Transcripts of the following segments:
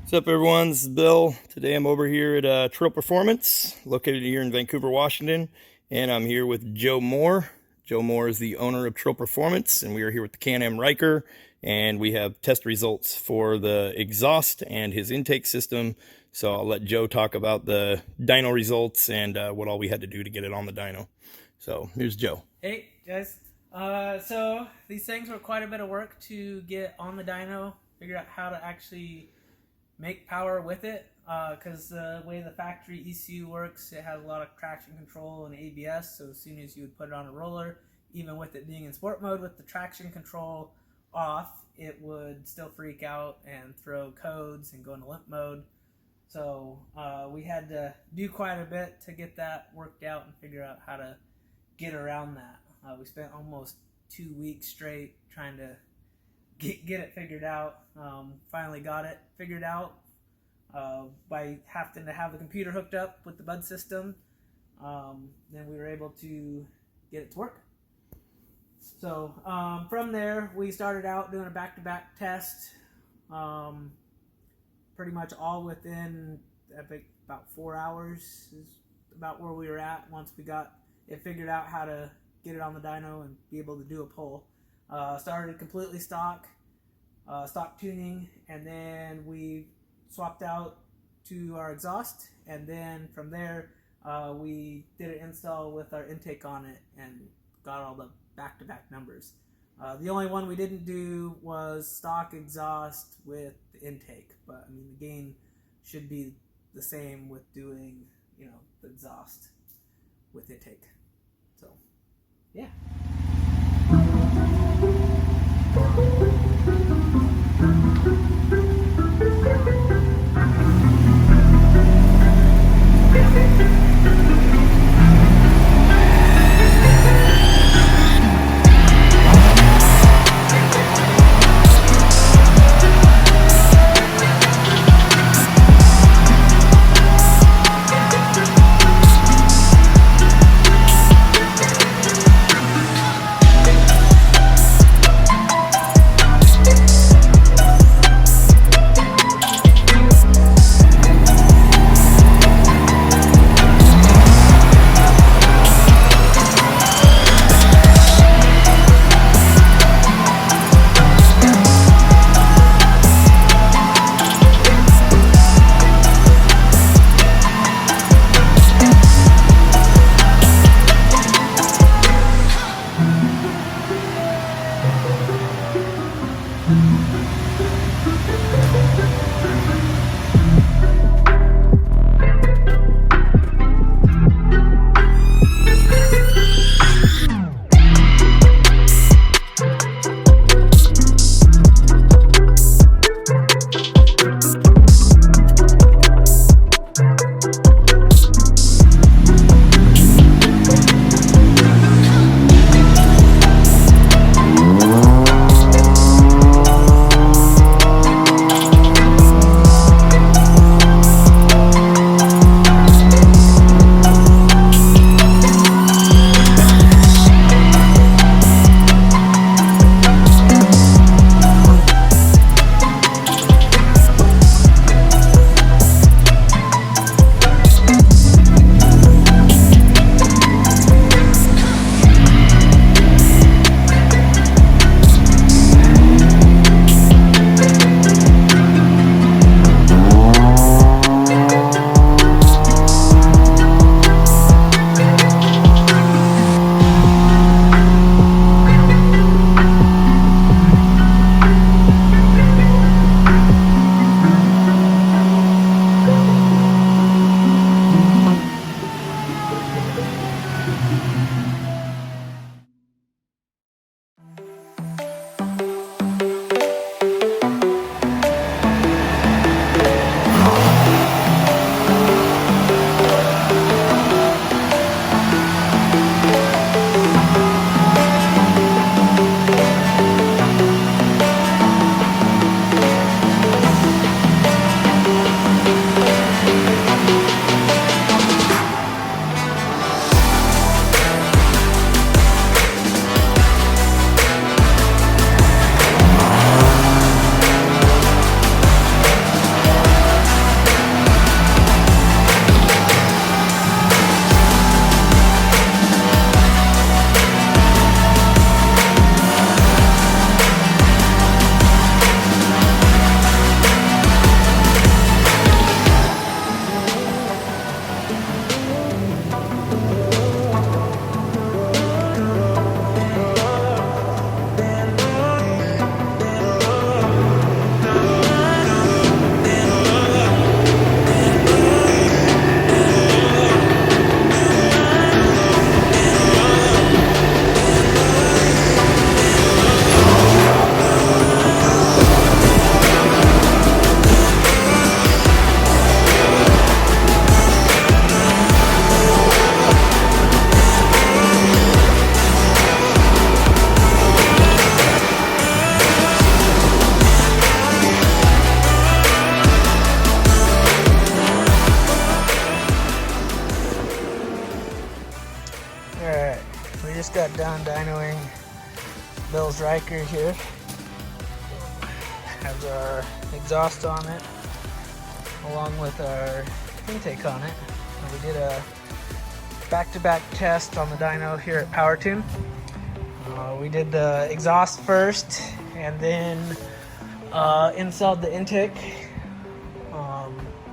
What's up, everyone? This is Bill. Today I'm over here at Treal Performance, located here in Vancouver, Washington, and I'm here with Joe Moore. Joe Moore is the owner of Treal Performance, and we are here with the Can-am Ryker, and we have test results for the exhaust and his intake system. So I'll let Joe talk about the dyno results and what all we had to do to get it on the dyno. So here's Joe. Hey guys, so these things were quite a bit of work to get on the dyno, figure out how to actually make power with it, because the way the factory ECU works, it has a lot of traction control and ABS, so as soon as you would put it on a roller, even with it being in sport mode with the traction control off, it would still freak out and throw codes and go into limp mode. So we had to do quite a bit to get that worked out and figure out how to get around that. We spent almost 2 weeks straight trying to get it figured out. Finally got it figured out by having to have the computer hooked up with the bud system. Then we were able to get it to work. So from there, we started out doing a back-to-back test, pretty much all within, I think, about 4 hours is about where we were at once we got it figured out how to get it on the dyno and be able to do a pull. Started completely stock tuning, and then we swapped out to our exhaust, and then from there we did an install with our intake on it and got all the back-to-back numbers. The only one we didn't do was stock exhaust with the intake, but I mean the gain should be the same with doing, the exhaust with intake. So yeah. done dynoing Bill's Ryker here. Has our exhaust on it, along with our intake on it. And we did a back-to-back test on the dyno here at PowerTune. We did the exhaust first, and then installed the intake.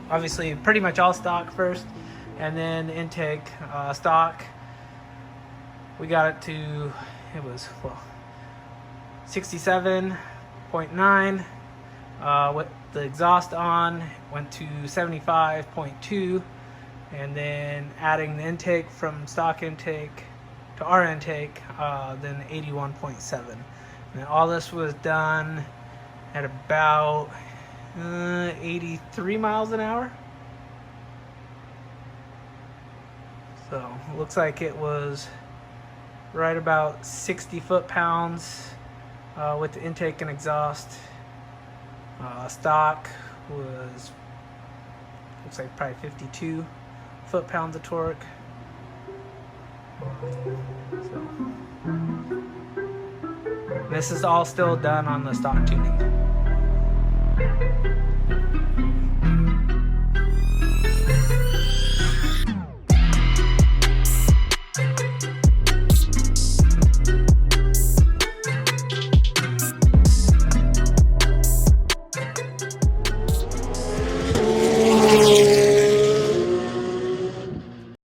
Obviously, pretty much all stock first, and then intake stock. We got it to, it was 67.9. With the exhaust on, went to 75.2, and then adding the intake from stock intake to our intake, then 81.7. And all this was done at about 83 miles an hour. So it looks like it was right about 60 foot-pounds with the intake and exhaust. Stock was, looks like probably 52 foot-pounds of torque. So, this is all still done on the stock tuning.